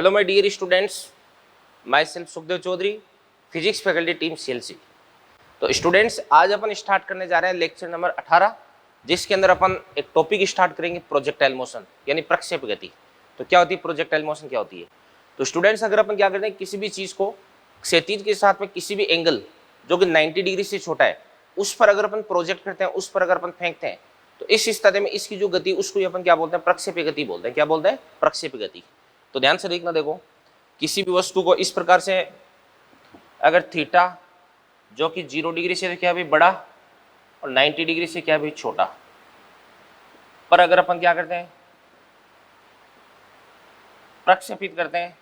Hello my dear students, myself Sukhdev Chaudhary, physics faculty team CLC. तो students, आज अपन start करने जा रहे हैं लेक्चर नंबर 18, जिसके अंदर अपन एक टॉपिक स्टार्ट करेंगे, प्रोजेक्टाइल मोशन यानी प्रक्षेप गति। तो क्या होती है प्रोजेक्टाइल मोशन, क्या होती है? तो स्टूडेंट्स, अगर अपन क्या करते हैं, किसी भी चीज़ को क्षैतिज के साथ में किसी भी एंगल जो कि 90 डिग्री से छोटा है उस पर अगर अपन प्रोजेक्ट करते हैं, उस पर अगर अपन फेंकते हैं, तो इस स्थिति में इसकी जो गति उसको ही अपन क्या बोलते हैं, प्रक्षेप गति बोलते हैं। क्या बोलते हैं? प्रक्षेप गति। तो ध्यान से देखना, देखो किसी भी वस्तु को इस प्रकार से अगर थीटा जो कि 0 डिग्री से क्या भी बड़ा और 90 डिग्री से क्या भी छोटा पर अगर अपन क्या करते हैं, प्रक्षेपित करते हैं,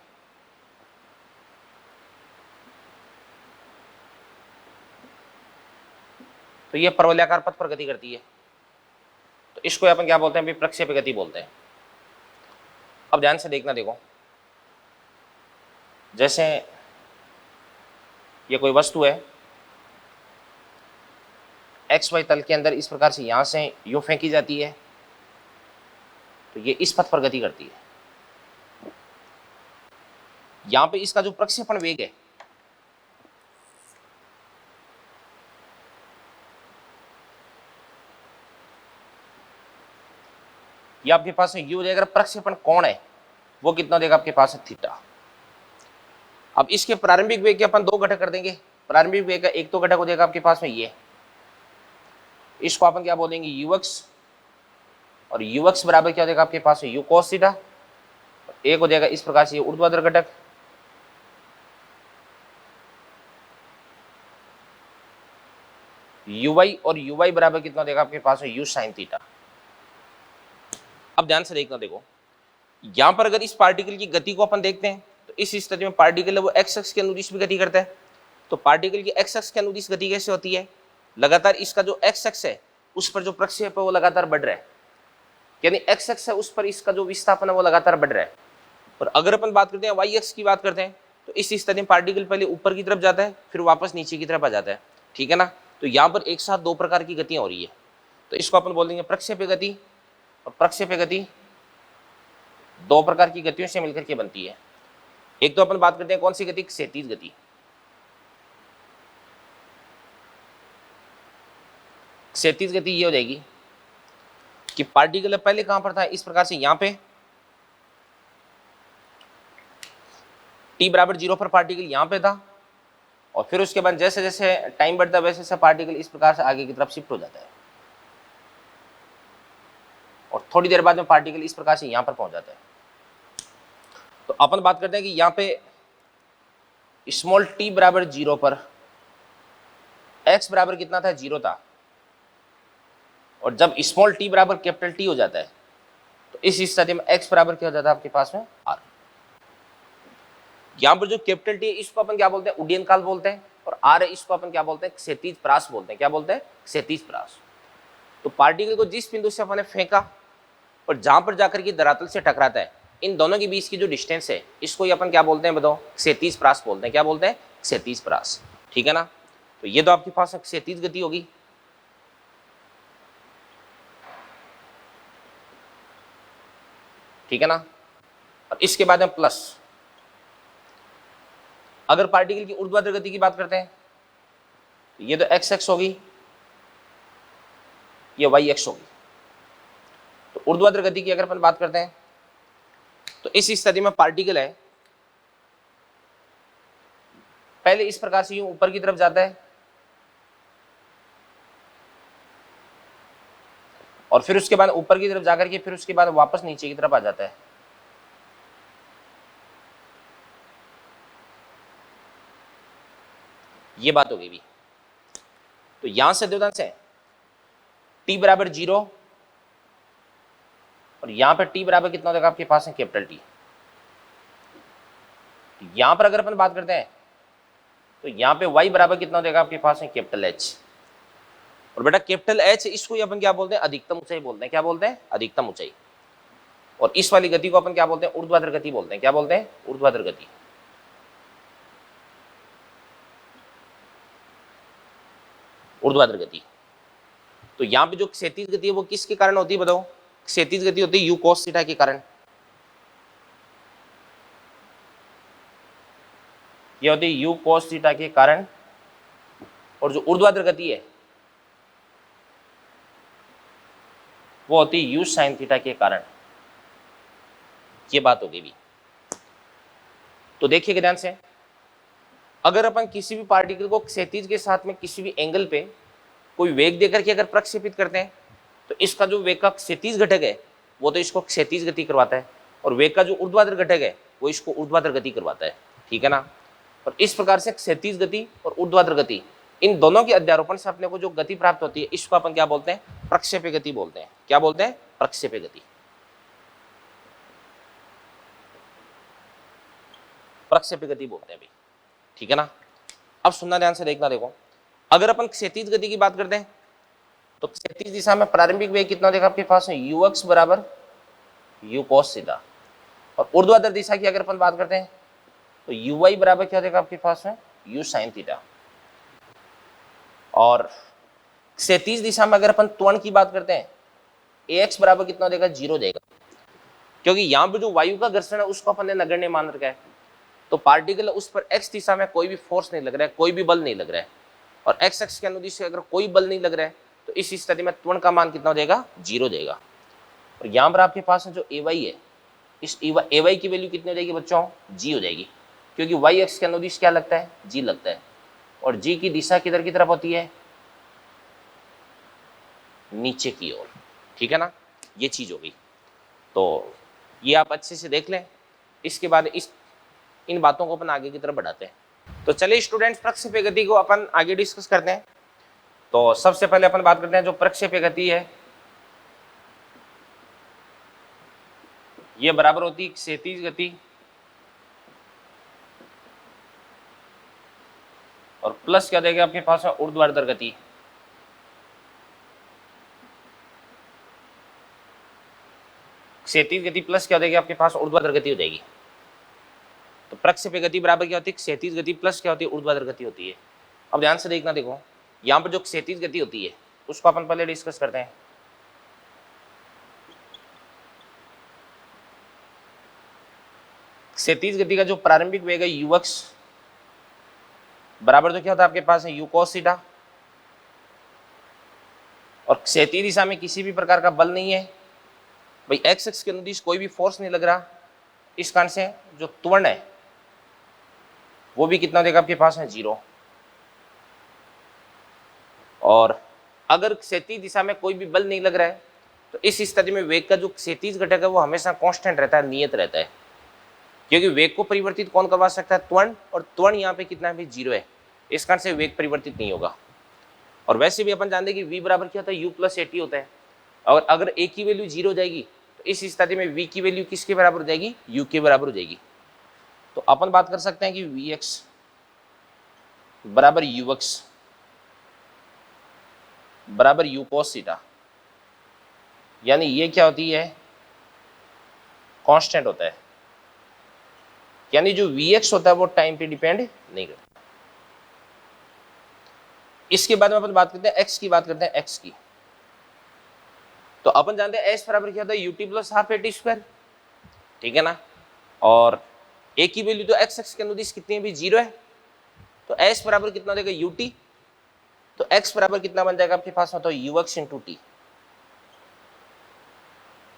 तो ये परवलयाकार पथ पर गति करती है। तो इसको अपन क्या बोलते हैं, अभी प्रक्षेप गति बोलते हैं। अब ध्यान से देखना, देखो जैसे ये कोई वस्तु है, एक्स वाई तल के अंदर इस प्रकार से यहां से यूं फेंकी जाती है, तो ये इस पथ पर गति करती है। यहां पे इसका जो प्रक्षेपण वेग है, ये आपके पास है यू देगा। प्रक्षेपण कोण है वो कितना देगा आपके पास है, थीटा। अब इसके प्रारंभिक वेग के अपन दो घटक कर देंगे। प्रारंभिक वेग का एक तो घटक हो जाएगा आपके पास में ये, इसको अपन क्या बोलेंगे, यूएक्स, और यूएक्स बराबर क्या हो जाएगा आपके पास में यू कॉस थीटा। एक हो जाएगा इस प्रकार से ये ऊर्ध्वाधर घटक, यूवाई, और यूवाई बराबर कितना देगा आपके पास में यू साइन थीटा। अब ध्यान से देखना, देखो यहां पर अगर इस पार्टिकल की गति को अपन देखते हैं, तो इस स्थिति में पार्टिकल है वो एक्स अक्ष के अनुदिश भी गति करता है। तो पार्टिकल की एक्स अक्ष के अनुदिश गति कैसे होती है, लगातार इसका जो एक्स अक्ष है उस पर जो प्रक्षेप है वो लगातार बढ़ रहा है, यानी एक्स अक्ष है उस पर इसका जो विस्थापन है वो लगातार बढ़ रहा है। और अगर अपन बात करते हैं वाई अक्ष की बात करते हैं, तो इस स्थिति में पार्टिकल पहले ऊपर की तरफ जाता है फिर वापस नीचे की तरफ आ जाता है, ठीक है ना। तो यहाँ पर एक साथ दो प्रकार की गतियां हो रही है, तो इसको अपन बोलेंगे प्रक्षेप गति। और प्रक्षेप गति दो प्रकार की गतियों से मिलकर के बनती है। एक तो अपन बात करते हैं कौन सी गति, क्षैतिज गति। क्षैतिज गति ये हो जाएगी कि पार्टिकल पहले कहां पर था, इस प्रकार से यहां पे t बराबर 0 पर पार्टिकल यहां पे था, और फिर उसके बाद जैसे जैसे टाइम बढ़ता है वैसे वैसे पार्टिकल इस प्रकार से आगे की तरफ शिफ्ट हो जाता है, और थोड़ी देर बाद में पार्टिकल इस प्रकार से यहां पर पहुंच जाता है। तो अपन बात करते हैं कि यहाँ पे स्मॉल t बराबर 0 पर x बराबर कितना था, 0 था, और जब स्मॉल t बराबर कैपिटल T हो जाता है, तो इस स्थिति में x बराबर क्या हो जाता है आपके पास में, r। यहाँ पर जो कैपिटल T है इसको अपन क्या बोलते हैं, उड्डयन काल बोलते हैं, और r है इसको अपन क्या बोलते हैं, क्षैतिज प्रास बोलते हैं। क्या बोलते हैं? क्षैतिज प्रास। तो पार्टिकल को जिस बिंदु से अपन ने फेंका और जहां पर जाकर के धरातल से टकराता है, इन दोनों के बीच की जो डिस्टेंस है इसको ही अपन क्या बोलते हैं, बताओ? क्षैतिज प्रास बोलते हैं। क्या बोलते हैं? क्षैतिज प्रास, ठीक है ना। तो ये तो आपके पास क्षैतिज गति होगी। ठीक है ना। और इसके बाद में प्लस, अगर पार्टिकल की ऊर्ध्वाधर गति की बात करते हैं, तो ये तो एक्स एक्स होगी, ये वाई एक्स होगी। तो ऊर्ध्वाधर गति की अगर अपन बात करते हैं, तो इस स्थिति में पार्टिकल है पहले इस प्रकार से यूं ऊपर की तरफ जाता है, और फिर उसके बाद ऊपर की तरफ जाकर के फिर उसके बाद वापस नीचे की तरफ आ जाता है। ये बात हो गई भी। तो यहां से दो से t बराबर 0, और यहां पर t बराबर कितना होगा आपके पास है, कैपिटल T। यहां पर अगर अपन बात करते हैं, तो यहां पे y बराबर कितना हो जाएगा आपके पास है, कैपिटल H। और बेटा कैपिटल H इसको ही अपन क्या बोलते हैं, अधिकतम ऊंचाई बोलते हैं। क्या बोलते हैं? अधिकतम ऊंचाई। और इस वाली गति को अपन क्या बोलते हैं, ऊर्ध्वाधर गति बोलते हैं। क्या बोलते हैं? ऊर्ध्वाधर गति। ऊर्ध्वाधर गति। तो यहाँ पे जो क्षैतिज गति है वो किसके कारण होती है, बताओ? क्षैतिज गति होती है यू कॉस थीटा के कारण। ये होती है यू cos थीटा के कारण, और जो ऊर्ध्वाधर गति है वो होती है यू sin थीटा के कारण। ये बात होगी भी। तो देखिए ध्यान से, अगर अपन किसी भी पार्टिकल को क्षैतिज के साथ में किसी भी एंगल पे कोई वेग देकर के अगर प्रक्षेपित करते हैं, तो इसका जो वेग का क्षैतिज घटक है वो तो इसको क्षैतिज गति करवाता है, और वेग का जो ऊर्ध्वाधर घटक है वो इसको ऊर्ध्वाधर गति करवाता है, ठीक है ना। और इस प्रकार से क्षैतिज गति और ऊर्ध्वाधर गति, इन दोनों के अध्यारोपण से अपने को जो गति प्राप्त होती है इसको अपन क्या बोलते हैं, प्रक्षेप्य गति बोलते हैं। क्या बोलते हैं, प्रक्षेप्य गति। प्रक्षेप्य गति बोलते हैं भाई, ठीक है ना। अब सुनना ध्यान से, देखना, देखो, अगर अपन क्षैतिज गति की बात करते हैं तो क्षैतिज दिशा में प्रारंभिक वेग कितना देगा आपके पास है, ux बराबर u cos थीटा, और ऊर्ध्वाधर दिशा की अगर अपन बात करते हैं तो uy बराबर क्या देगा आपके पास है, u sin थीटा। और क्षैतिज दिशा में अगर अपन त्वरण की बात करते हैं, ax बराबर कितना देगा, 0 देगा, क्योंकि यहाँ पे जो वायु का घर्षण है उसको अपन ने नगण्य मान रखा है, तो पार्टिकल उस पर x दिशा में कोई भी फोर्स नहीं लग रहा है, कोई भी बल नहीं लग रहा है, और x एक्स के अनुदिश से अगर कोई बल नहीं लग रहा है तो इस स्थिति में त्वरण का मान कितना देगा, 0 देगा। और यहाँ पर आपके पास जो ay है, इस ay की वैल्यू कितनी हो जाएगी बच्चों, g हो जाएगी, क्योंकि y एक्स के अनुदिश क्या लगता है, g लगता है, और g की दिशा किधर की तरफ होती है, नीचे की ओर, ठीक है ना। ये चीज हो गई, तो ये आप अच्छे से देख लें। इसके बाद इन बातों को अपन आगे की तरफ बढ़ाते हैं। तो चलिए स्टूडेंट्स, प्रक्षेप्य गति को अपन आगे डिस्कस करते हैं। तो सबसे पहले अपन बात करते हैं जो प्रक्षेप्य गति है, ये बराबर होती है क्षैतिज गति और प्लस क्या देगा आपके पास है, ऊर्ध्वाधर गति। क्षैतिज गति प्लस क्या हो जाएगी आपके पास, ऊर्ध्वाधर गति हो जाएगी। तो प्रक्षेप्य गति बराबर क्या होती है, क्षैतिज गति प्लस क्या होती है, ऊर्ध्वाधर गति होती है। अब ध्यान से देखना, देखो यहाँ पर जो क्षैतिज गति होती है उसको अपन पहले डिस्कस करते हैं। क्षैतिज गति का जो प्रारंभिक वेग है ux बराबर तो क्या होता है आपके पास है, u cos थीटा, और क्षैतिज दिशा में किसी भी प्रकार का बल नहीं है भाई, x एक्स के अनुदिश कोई भी फोर्स नहीं लग रहा, इस कारण से जो त्वरण है वो भी कितना देगा आपके पास है, 0। और अगर क्षैतिज दिशा में कोई भी बल नहीं लग रहा है तो इस स्थिति में वेग का जो क्षैतिज घटक है वो हमेशा कांस्टेंट रहता है, नियत रहता है, क्योंकि वेग को परिवर्तित कौन करवा सकता है, त्वरण, और त्वरण यहाँ पे कितना है, 0 है, इस कारण से वेग परिवर्तित नहीं होगा। और वैसे भी अपन जानते हैं कि v बराबर क्या होता है, u प्लस at होता है, और अगर a की वैल्यू 0 हो जाएगी तो इस स्थिति में v की वैल्यू किसके बराबर हो जाएगी, u के बराबर हो जाएगी। तो अपन बात कर सकते हैं कि vx बराबर ux बराबर u cos थीटा, यानी ये क्या होती है, कांस्टेंट होता है, यानी जो vx होता है वो टाइम पे डिपेंड नहीं करता। इसके बाद में अपन बात करते हैं x की, बात करते हैं x की। तो अपन जानते हैं s बराबर क्या होता है, ut plus half at square, ठीक है ना। और a की वैल्यू तो x एक्स के अनुदिश कितनी है भी, 0 है, तो s बराबर कितना देगा, ut, तो x बराबर कितना बन जाएगा आपके पास, तो ux इंटू टी,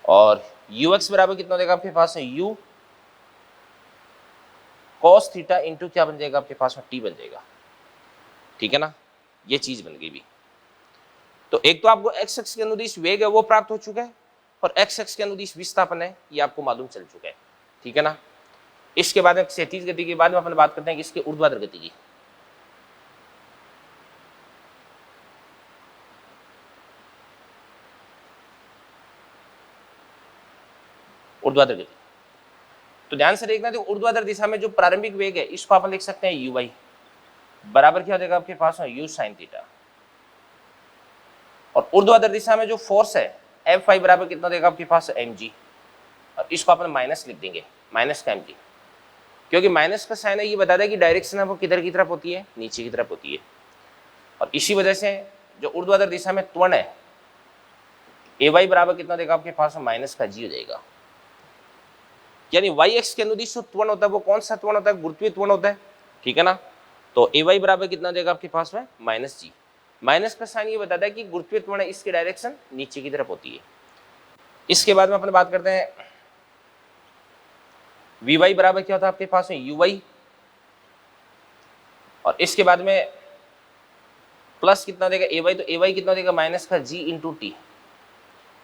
और ux बराबर कितना देगा आपके पास है, u cos थीटा इंटू क्या बन जाएगा आपके पास में, t बन जाएगा, ठीक है ना। ये चीज बन गई भी। तो एक तो आपको x एक्स के अनुदिश वेग है वो प्राप्त हो चुका है, और x एक्स के अनुदिश विस्थापन है ये आपको मालूम चल चुका है, ठीक है ना। इसके बाद में क्षैतिज गति के बाद में अपन बात करते हैं कि इसके ऊर्ध्वाधर गति की। ऊर्ध्वाधर गति, तो ध्यान से देखना, तो ऊर्ध्वाधर दिशा में जो प्रारंभिक वेग है इसको अपन लिख सकते हैं uy बराबर क्या हो जाएगा आपके पास u sin थीटा, और ऊर्ध्वाधर दिशा में जो फोर्स है Fi बराबर कितना देगा आपके पास mg, और इसको अपन माइनस लिख देंगे, माइनस का mg, क्योंकि माइनस का साइन है ये बता दें कि डायरेक्शन है वो किधर की तरफ होती है, नीचे की तरफ होती है। और इसी वजह से जो ऊर्ध्वाधर दिशा में त्वरण है ay बराबर कितना देगा आपके पास माइनस का g हो जाएगा, यानी y एक्स के अनुदिश जो त्वरण होता है वो कौन सा त्वरण होता है, गुरुत्वीय त्वरण होता है, ठीक है ना। तो ए वाई बराबर कितना देगा आपके पास में माइनस जी। माइनस का साइन ये बताता है कि गुरुत्वीय त्वरण इसकी डायरेक्शन नीचे की तरफ होती है। इसके बाद में अपन बात करते हैं वी वाई बराबर क्या होता है आपके पास में यू वाई, और इसके बाद में प्लस कितना देगा ए वाई, तो ए वाई कितना देगा माइनस का जी इंटू टी,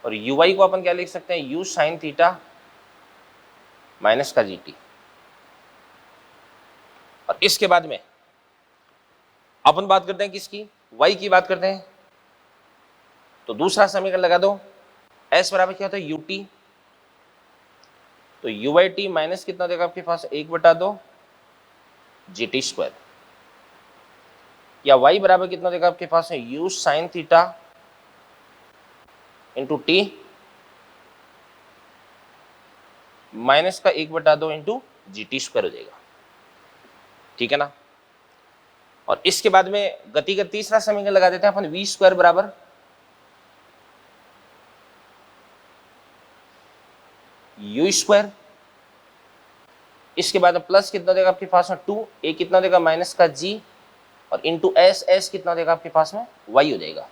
और यू वाई को अपन क्या लिख सकते हैं यू साइन थीटा माइनस का जी टी। और इसके बाद में अपन बात करते हैं किसकी, y की बात करते हैं। तो दूसरा समीकरण लगा दो, s बराबर क्या होता है ut, तो u बाई टी माइनस कितना देगा आपके पास 1/2 gt स्क्वायर, या y बराबर कितना देगा आपके पास है u sine theta into t minus का 1/2 इंटू gt स्क्वायर हो जाएगा। ठीक है ना। और इसके बाद में गति का तीसरा समीकरण लगा देते हैं अपन, v स्क्वायर बराबर u स्क्वायर, इसके बाद में प्लस कितना देगा आपके पास में 2, a कितना देगा माइनस का g, और इंटू एस, एस कितना देगा आपके पास में y हो जाएगा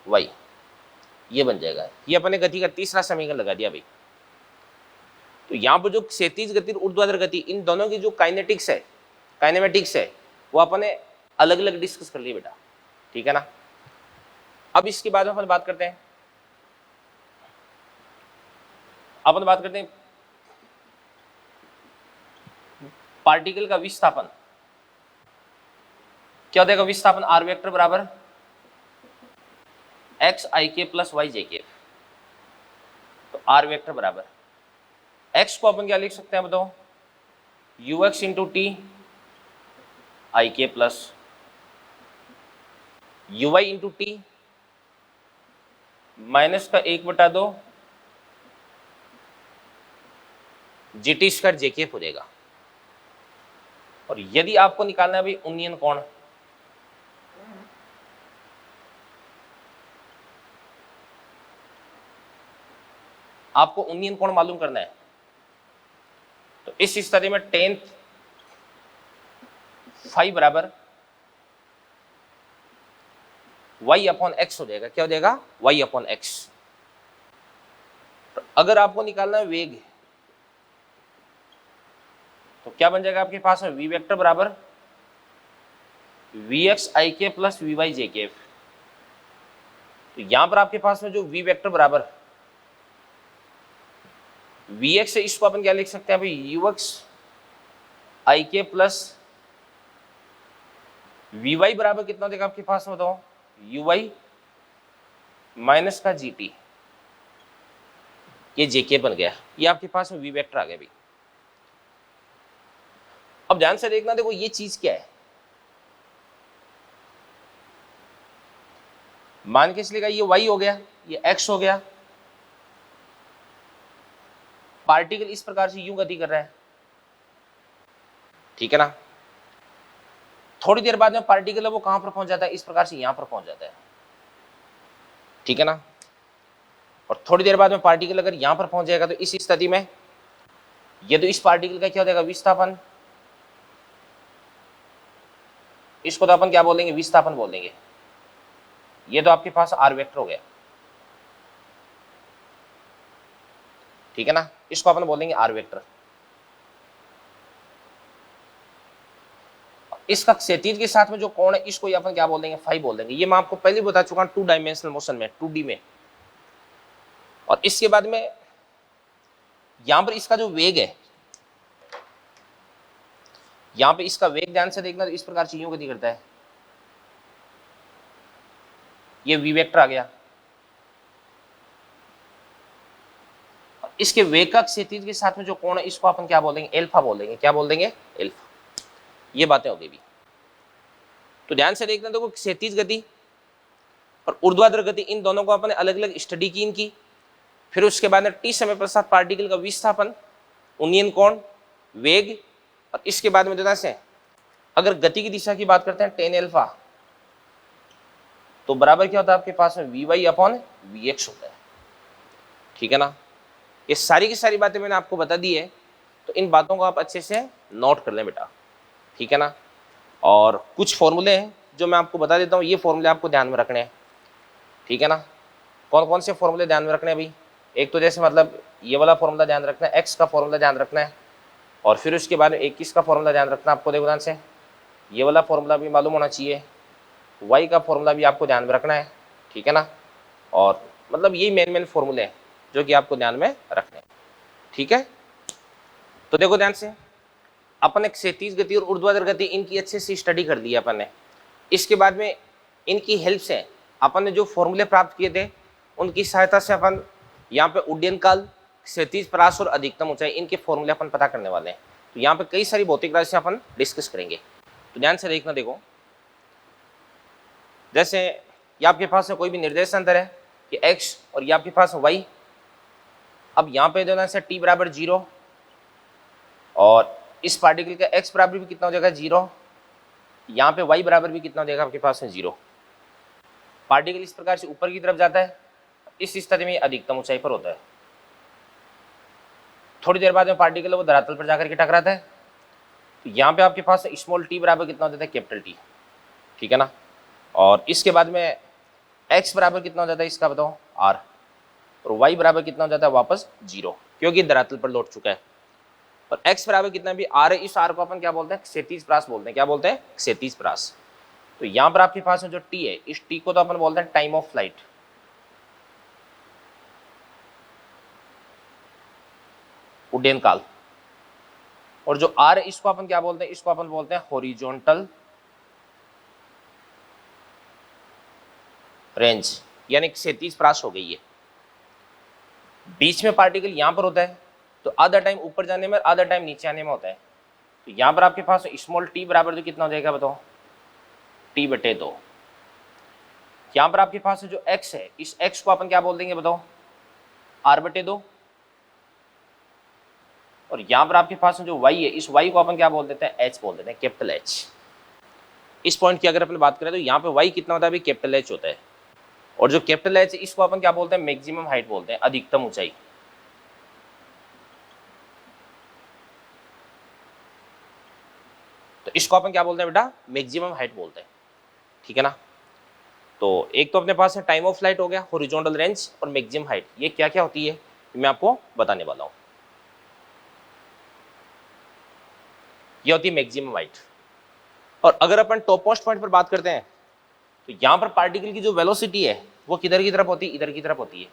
y, ये बन जाएगा। ये अपने गति का तीसरा समीकरण लगा दिया भाई। तो यहाँ पर जो क्षैतिज गति और ऊर्ध्वाधर गति, इन दोनों की जो काइनेटिक्स है, काइनेमेटिक्स है, वो अपने अलग अलग डिस्कस कर लिए बेटा। ठीक है ना। अब इसके बाद में अपन बात करते हैं, अपन बात करते हैं पार्टिकल का विस्थापन। क्या देगा विस्थापन, आर वेक्टर बराबर एक्स आई के प्लस वाई जे के। तो आर वेक्टर बराबर x को अपन क्या लिख सकते हैं बताओ, u x into t i k plus u y into t minus का 1/2 जी टी स्क्वायर जे के हो जाएगा। और यदि आपको निकालना है भाई उन्नयन कोण, आपको उन्नयन कोण मालूम करना है, तो इस स्थिति में टेन फाइव बराबर y अपॉन एक्स हो जाएगा। क्या हो जाएगा y अपॉन एक्स। तो अगर आपको निकालना है वेग, तो क्या बन जाएगा आपके पास में v वेक्टर बराबर we x I k plus we Y जे के। तो यहां पर आपके पास में जो v वेक्टर बराबर वी एक्स है, इसको अपन क्या लिख सकते हैं भाई you x I k plus we Y बराबर कितना देगा आपके पास में बताओ यू वाई माइनस का जी टी, ये जे के बन गया। ये आपके पास में वी वेक्टर आ गया भाई। अब ध्यान से देखना, देखो ये चीज क्या है, मान के चलेगा ये y हो गया, ये x हो गया। पार्टिकल इस प्रकार से यूं गति कर रहा है, ठीक है ना। थोड़ी देर बाद में पार्टिकल है वो कहां पर पहुंच जाता है, इस प्रकार से यहां पर पहुंच जाता है, ठीक है ना। और थोड़ी देर बाद में पार्टिकल अगर यहां पर पहुंच जाएगा, तो इस स्थिति में ये तो इस पार्टिकल का क्या हो जाएगा विस्थापन, इसको तो अपन क्या बोलेंगे विस्थापन बोलेंगे। ये तो आपके पास आर वेक्टर हो गया, ठीक है ना। इसको अपन बोलेंगे आर वेक्टर। इसका क्षैतिज के साथ में जो कोण है, इसको अपन क्या बोल देंगे फाई बोल देंगे। ये मैं आपको पहले बता चुका हूं 2 डायमेंशनल मोशन में, 2D में। और इसके बाद में यहां पर इसका जो वेग है, यहां पे इसका वेग ध्यान से देखना, इस प्रकार से यूं गति करता है, ये वी वेक्टर आ गया। इसके वेग का क्षैतिज के साथ में जो कोण है, इसको अपन क्या बोलेंगे एल्फा बोलेंगे। क्या बोल देंगे एल्फा। ये बातें हो गई भी। तो ध्यान से देखना, देखो क्षैतिज गति और ऊर्ध्वाधर गति, इन दोनों को अपने अलग अलग स्टडी की इनकी। फिर उसके बाद में टी समय पश्चात पार्टिकल का विस्थापन, उन्नयन कोण, वेग, और इसके बाद में ध्यान से अगर गति की दिशा की बात करते हैं टेन एल्फा, तो बराबर क्या होता है आपके पास में v y upon v x होता है, ठीक है ना। ये सारी की सारी बातें मैंने आपको बता दी है। तो इन बातों को आप अच्छे से नोट कर लें बेटा, ठीक है ना। और कुछ फॉर्मूले हैं जो मैं आपको बता देता हूँ, ये फॉर्मूले आपको ध्यान में रखने हैं, ठीक है ना। कौन कौन से फॉर्मूले ध्यान में रखने हैं भाई? एक तो जैसे मतलब ये वाला फॉर्मूला ध्यान रखना है, एक्स का फॉर्मूला ध्यान रखना है, और फिर उसके बाद में 21 का फॉर्मूला ध्यान रखना है आपको। देखो ध्यान से, ये वाला फॉर्मूला भी मालूम होना चाहिए, वाई का फॉर्मूला भी आपको ध्यान में रखना है, ठीक है ना। और मतलब यही मेन मेन फॉर्मूले हैं जो कि आपको ध्यान में रखने हैं, ठीक है। तो देखो ध्यान से, अपन एक क्षैतिज गति और ऊर्ध्वाधर गति इनकी अच्छे से स्टडी कर ली अपन ने। इसके बाद में इनकी हेल्प से अपन ने जो फॉर्मूले प्राप्त किए थे उनकी सहायता से अपन यहाँ पे उड्डयन काल, क्षैतिज परास और अधिकतम ऊंचाई, इनके फॉर्मूले अपन पता करने वाले हैं। तो यहाँ पे कई सारी भौतिक राशि अपन डिस्कस करेंगे, तो ध्यान से देखना। देखो जैसे ये आपके पास कोई भी निर्देशांतर है कि x और ये आपके पास y। अब यहाँ पे जो है ना t बराबर 0, और इस पार्टिकल का x बराबर भी कितना हो जाएगा 0, यहाँ पे y बराबर भी कितना हो जाएगा आपके पास है 0। पार्टिकल इस प्रकार से ऊपर की तरफ जाता है, इस स्थिति में अधिकतम ऊंचाई पर होता है। थोड़ी देर बाद में पार्टिकल वो धरातल पर जाकर के टकराता है, तो यहाँ पे आपके पास स्मॉल t बराबर कितना हो जाता है कैपिटल T, ठीक है ना। और इसके बाद में x बराबर कितना हो जाता है इसका बताओ r, और y बराबर कितना हो जाता है वापस 0, क्योंकि धरातल पर लौट चुका है। और x बराबर कितना भी r है, इस r को अपन क्या बोलते हैं क्षैतिज परास बोलते हैं। क्या बोलते हैं? क्षैतिज परास। तो यहाँ पर आपके पास जो t है, इस t को तो अपन बोलते हैं टाइम ऑफ फ्लाइट, उड्डयन काल। और जो r है इसको अपन क्या बोलते हैं? इसको अपन बोलते हैं हॉरिजॉन्टल रेंज, यानी क्षैतिज परास हो गई है। बीच में पार्टिकल यहाँ पर होता है, तो आधा टाइम ऊपर जाने में, आधा टाइम नीचे आने में होता है। तो यहाँ पर आपके पास स्मॉल t बराबर जो कितना हो जाएगा बताओ t/2। यहाँ पर आपके पास जो x है, इस x को अपन क्या बोल देंगे बताओ r/2। और यहाँ पर आपके पास जो y है, इस y को अपन क्या बोल देते हैं h बोल देते हैं, कैपिटल H। इस पॉइंट की अगर अपन बात करें तो यहाँ पे y कितना होता है? कैपिटल H होता है। और जो कैपिटल H इसको अपन क्या बोलते हैं? मैक्सिमम हाइट बोलते हैं, अधिकतम ऊंचाई। तो इसको अपन क्या बोलते हैं बेटा? मैक्सिमम हाइट बोलते हैं, ठीक है ना। तो एक तो अपने पास है टाइम ऑफ फ्लाइट हो गया, हॉरिजॉन्टल रेंज और मैक्सिमम हाइट। ये क्या क्या होती है मैं आपको बताने वाला हूं। ये होती है मैक्सिमम हाइट। और अगर अपन टॉप मोस्ट पॉइंट पर बात करते हैं तो यहाँ पर पार्टिकल की जो वेलोसिटी है वो किधर की तरफ होती है? इधर की तरफ होती है।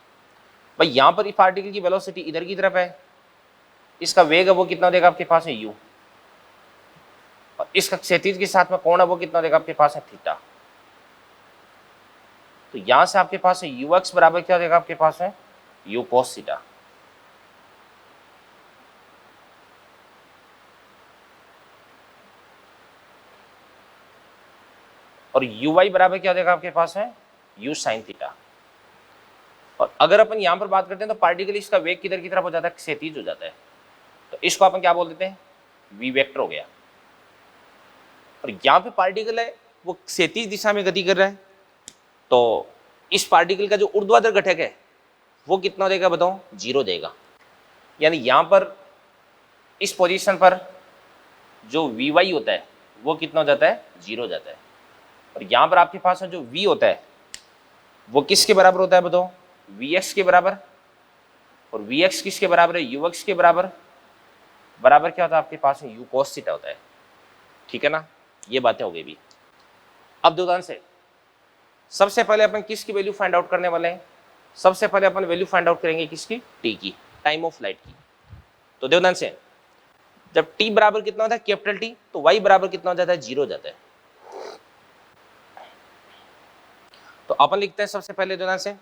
भाई यहाँ पर पार्टिकल की वेलोसिटी इधर की तरफ है, इसका वेग है वो कितना देगा आपके पास है u, और इसका क्षैतिज के साथ में कोण है वो कितना देगा आपके पास है थीटा। तो यहां से आपके पास है ux बराबर क्या देगा आपके पास है u cos थीटा। और uy बराबर क्या देगा आपके पास है u sin थीटा। और अगर अपन यहां पर बात करते हैं तो पार्टिकल इसका वेग किधर की तरफ हो जाता है? क्षैतिज हो जाता है। तो इसको अपन क्या बोल देते हैं? v वेक्टर हो गया। और यहाँ पे पार्टिकल है वो क्षैतिज दिशा में गति कर रहा है, तो इस पार्टिकल का जो ऊर्ध्वाधर घटक है वो कितना देगा बताओ? 0 देगा। यानी यहाँ पर इस पोजीशन पर जो vy होता है वो कितना हो जाता है? 0 हो जाता है। और यहाँ पर आपके पास जो v होता है वो किसके बराबर होता है बताओ? vx के बराबर। और vx किसके बराबर है? ux के बराबर। बराबर क्या होता है आपके पास? u cos थीटा होता है, ठीक है ना। ये बातें हो गई भी। अब ध्यान से, सबसे पहले अपन किसकी वैल्यू फाइंड आउट करने वाले हैं? सबसे पहले अपन वैल्यू फाइंड आउट करेंगे किसकी? टी की, टाइम ऑफ फ्लाइट की। तो ध्यान से, जब टी बराबर कितना होता है कैपिटल टी, तो वाई बराबर कितना हो जाता है? 0 हो जाता है। तो अपन लिखते हैं सबसे पहले ध्यान से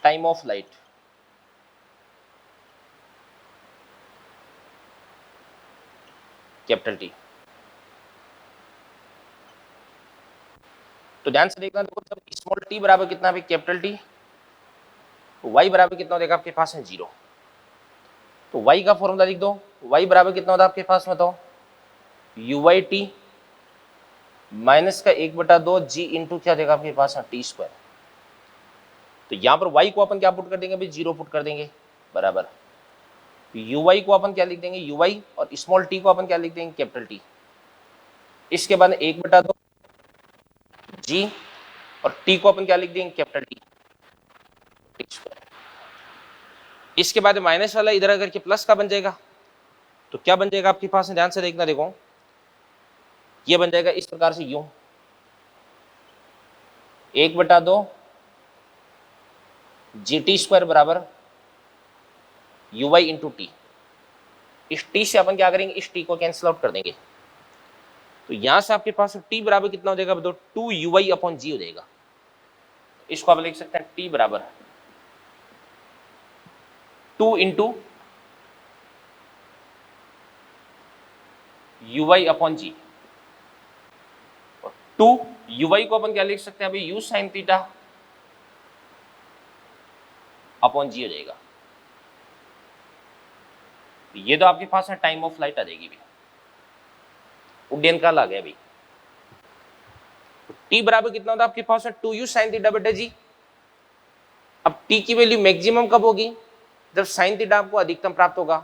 time of flight, capital T. तो ध्यान से देखना, देखो जब स्मॉल टी बराबर कितना है कैपिटल टी, तो y बराबर कितना देगा आपके पास है 0। तो y का फॉर्मूला लिख दो, y बराबर कितना होता है आपके पास में तो uy/t माइनस का 1/2 g इंटू क्या देगा आपके पास है t²। तो यहाँ पर y को अपन क्या पुट कर देंगे? 0 पुट कर देंगे बराबर। यू वाई को अपन क्या लिख देंगे, यू वाई, और स्मॉल टी को अपन क्या लिख देंगे, कैपिटल टी। इसके बाद 1/2 जी, और टी को अपन क्या लिख देंगे, कैपिटल टी, टी स्क्वायर। इसके बाद माइनस वाला इधर अगर के प्लस का बन जाएगा तो क्या बन जाएगा आपके पास, ध्यान से देखना, देखो ये बन जाएगा इस प्रकार से, यूं 1/2 जी टी स्क्वायर बराबर यू वाई इंटू टी। इस टी से अपन क्या करेंगे, इस टी को कैंसिल आउट कर देंगे, तो यहां से आपके पास टी बराबर कितना हो जाएगा, बताओ, 2 यू वाई अपॉन जी हो जाएगा। इसको आप लिख सकते हैं टी बराबर 2 into u y upon g. 2 u y को अपन क्या लिख सकते हैं अभी, u sine theta upon g हो जाएगा। ये तो आपके पास है टाइम ऑफ फ्लाइट आ जाएगी भी, उड्डयन काल आ गया भाई। टी बराबर कितना होता है आपके पास है 2u साइन थीटा बटे जी। अब टी की वैल्यू मैक्सिमम कब होगी, जब साइन थीटा आपको अधिकतम प्राप्त होगा,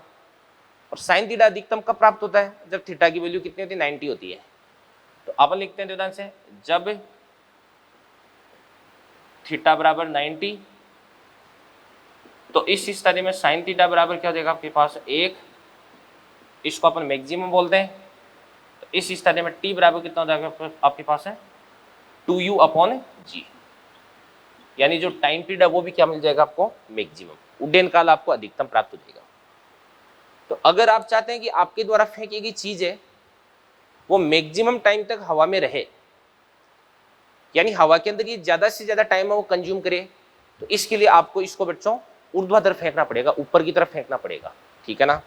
और साइन थीटा अधिकतम कब प्राप्त होता है, जब थीटा की वैल्यू कितनी होती है, 90 होती है। तो अपन लिखते हैं ध्यान से, जब थीटा बराबर 90, तो इस स्थिति में साइन थीटा बराबर क्या हो जाएगा आपके पास 1, इसको अपन मैक्सिमम बोलते हैं। तो इस स्थिति में टी बराबर कितना हो जाएगा आपके पास है 2u अपॉन जी, यानी जो टाइम पीरियड है वो भी क्या मिल जाएगा आपको, मैक्सिमम, उड्डयन काल आपको अधिकतम प्राप्त हो जाएगा। तो अगर आप चाहते हैं कि आपके द्वारा फेंकी गई चीज है वो मैक्सिमम टाइम तक हवा में रहे, यानी हवा के अंदर ये ज्यादा से ज्यादा टाइम है वो कंज्यूम करे, तो इसके लिए आपको इसको बच्चों ऊर्ध्वाधर फेंकना पड़ेगा, ऊपर की तरफ फेंकना पड़ेगा, ठीक है ना।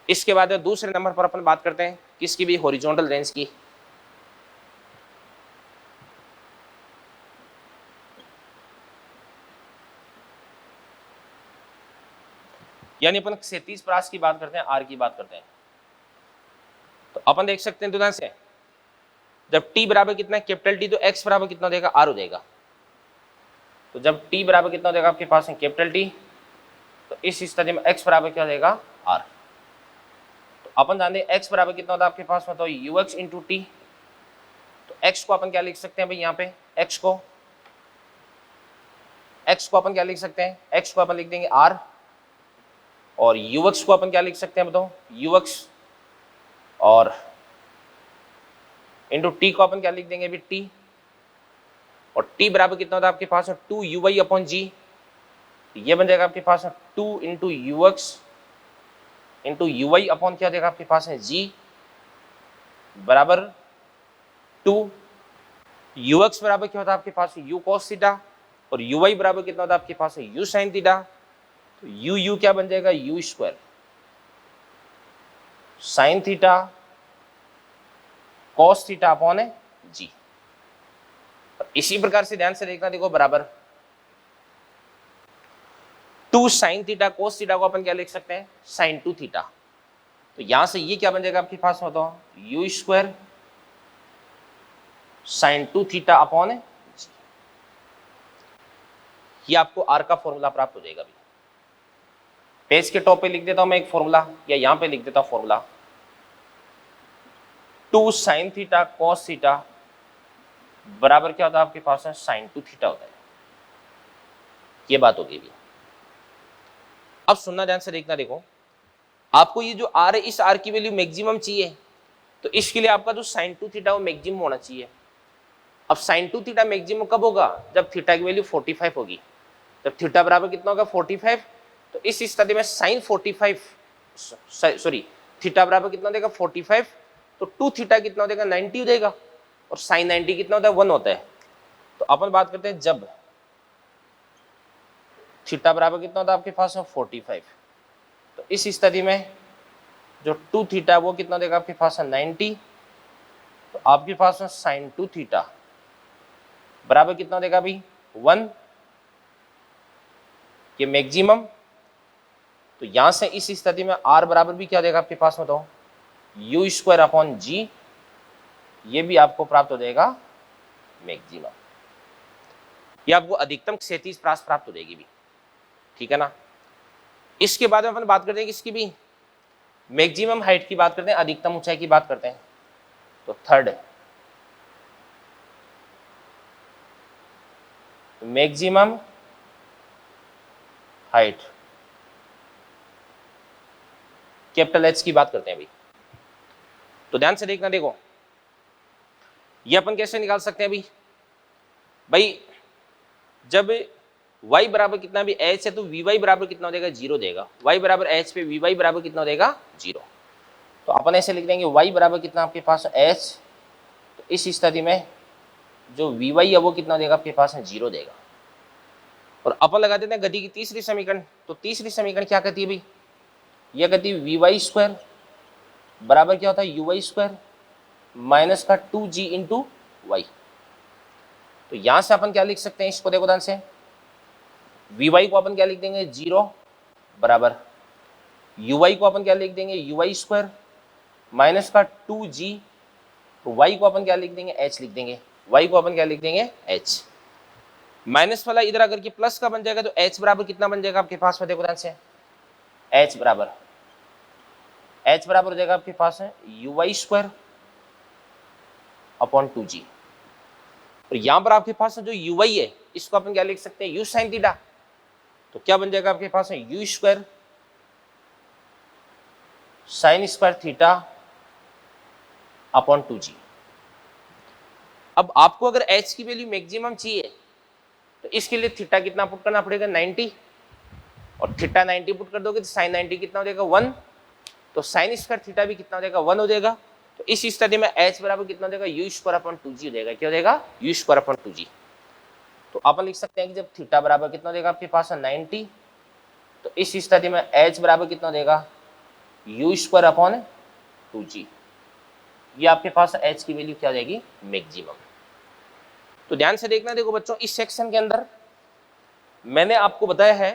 इसके बाद दूसरे नंबर पर अपन बात करते हैं किसकी भी, हॉरिजॉन्टल रेंज की। यानी अपन क्षैतिज प्रास की बात करते हैं, आर की बात करते हैं। तो अपन देख सकते हैं ध्यान से, जब t बराबर कितना है, कैपिटल टी, तो x बराबर कितना हो जाएगा, r हो जाएगा। तो जब t बराबर कितना हो जाएगा आपके पास है कैपिटल टी, तो इस स्थिति में x बराबर क्या हो जाएगा, r। तो अपन जानते हैं x बराबर कितना होता है आपके पास में, तो ux इंटू टी। तो x को अपन क्या लिख सकते हैं भाई, यहाँ पे x को अपन क्या लिख सकते हैं, x को अपन लिख देंगे r, और ux को अपन क्या लिख सकते हैं बताओ, ux, और इंटू टी को अपन क्या लिख देंगे अभी, टी। और टी बराबर कितना होता है आपके पास 2 यू वाई अपॉन जी, ये बन जाएगा आपके पास 2 into u x into u y upon क्या देगा आपके पास है जी, बराबर 2 यू एक्स बराबर क्या होता है आपके पास यू कॉस थीटा, और यू वाई बराबर कितना होता है आपके पास है यू साइन थीटा। तो यू क्या बन जाएगा, you square sine theta cos theta upon है जी। इसी प्रकार से ध्यान से देखना, देखो बराबर 2 साइन थीटा कोस थीटा को अपन क्या लिख सकते हैं, साइन 2 थीटा। तो यहां से ये क्या बन जाएगा आपके पास, बताओ, you square sine 2 theta upon है, ये आपको आर का फॉर्मूला प्राप्त हो जाएगा। पेज के टॉप पे लिख देता हूं मैं एक फॉर्मूला, या यहां पे लिख देता हूं formula, 2 sign theta cos theta बराबर क्या होता है आपके पास है, साइन 2 थीटा होता है। ये बात हो गई भी। अब सुनना ध्यान से देखना, देखो आपको ये जो आर है, इस आर की वैल्यू मैक्सिमम चाहिए, तो इसके लिए आपका जो साइन 2 थीटा वो मैक्सिमम होना चाहिए। अब साइन 2 थीटा मैक्सिमम कब होगा, जब थीटा की वैल्यू 45 होगी। जब थीटा बराबर कितना होगा 45, तो इस स्थिति में साइन 45 सॉरी थीटा बराबर कितना देगा 45, तो 2 थीटा कितना देगा 90 हो जाएगा, और साइन 90 कितना होता है 1 होता है। तो अपन बात करते हैं जब थीटा बराबर कितना होता है आपके पास में 45, तो इस स्थिति में जो 2 थीटा वो कितना देगा आपके पास है 90, तो आपके पास में साइन 2 थीटा बराबर कितना देगा अभी 1, ये मैक्सिमम। तो यहां से इस स्थिति में आर बराबर भी क्या देगा आपके पास में, तो यू स्क्वायर अपॉन जी, ये भी आपको प्राप्त हो जाएगा मैक्सिमम, ये आपको अधिकतम क्षैतिज प्रास प्राप्त हो जाएगी भी, ठीक है ना। इसके बाद में अपन बात करते हैं किसकी भी, मैक्सिमम हाइट की बात करते हैं, अधिकतम ऊंचाई की बात करते हैं। तो third maximum height, capital H की बात करते हैं अभी। तो ध्यान से देखना, देखो ये अपन कैसे निकाल सकते हैं अभी भाई, जब y बराबर कितना भी h है तो vy बराबर कितना देगा, 0 देगा। y बराबर h पे vy बराबर कितना देगा, 0। तो अपन ऐसे लिख देंगे y बराबर कितना आपके पास h, तो इस स्थिति में जो vy है वो कितना देगा आपके पास, 0 देगा। और अपन लगा देते हैं गति की तीसरी समीकरण। तो तीसरी समीकरण क्या कहती है भाई, यह कहती है vy स्क्वायर बराबर क्या होता है, uy स्क्वायर माइनस का 2g इंटू वाई। तो यहां से अपन क्या लिख सकते हैं इसको, देखो ध्यान से, vy को अपन क्या लिख देंगे, 0 बराबर uy को अपन क्या लिख देंगे, uy स्क्वायर माइनस का 2g, तो y को अपन क्या लिख देंगे, h लिख देंगे। y को अपन क्या लिख देंगे, h। माइनस वाला इधर अगर कि प्लस का बन जाएगा तो h बराबर कितना बन जाएगा आपके पास में, देखो ध्यान से, h बराबर हो जाएगा आपके पास है uy स्क्वायर अपॉन 2g। और यहां पर आपके पास जो uy है इसको अपन क्या लिख सकते हैं, u साइन थीटा। तो क्या बन जाएगा आपके पास है u square sine square theta upon 2g। अब आपको अगर h की वैल्यू मैक्सिमम चाहिए तो इसके लिए थीटा कितना पुट करना पड़ेगा, 90। और थीटा 90 पुट कर दोगे तो साइन 90 कितना हो जाएगा, 1। तो साइन स्क्वायर थीटा भी कितना हो जाएगा, 1 हो जाएगा। तो इस स्थिति में h बराबर कितना हो जाएगा, u स्क्वायर अपॉन 2g हो जाएगा। क्या हो जाएगा, u स्क्वायर अपॉन 2g। तो अपन लिख सकते हैं कि जब थीटा बराबर कितना हो जाएगा आपके पास 90, तो इस स्थिति में h बराबर कितना हो जाएगा, u स्क्वायर अपॉन 2g। ये आपके पास h की वैल्यू क्या हो जाएगी, मैक्सिमम। तो ध्यान से देखना, देखो बच्चों इस सेक्शन के अंदर मैंने आपको बताया है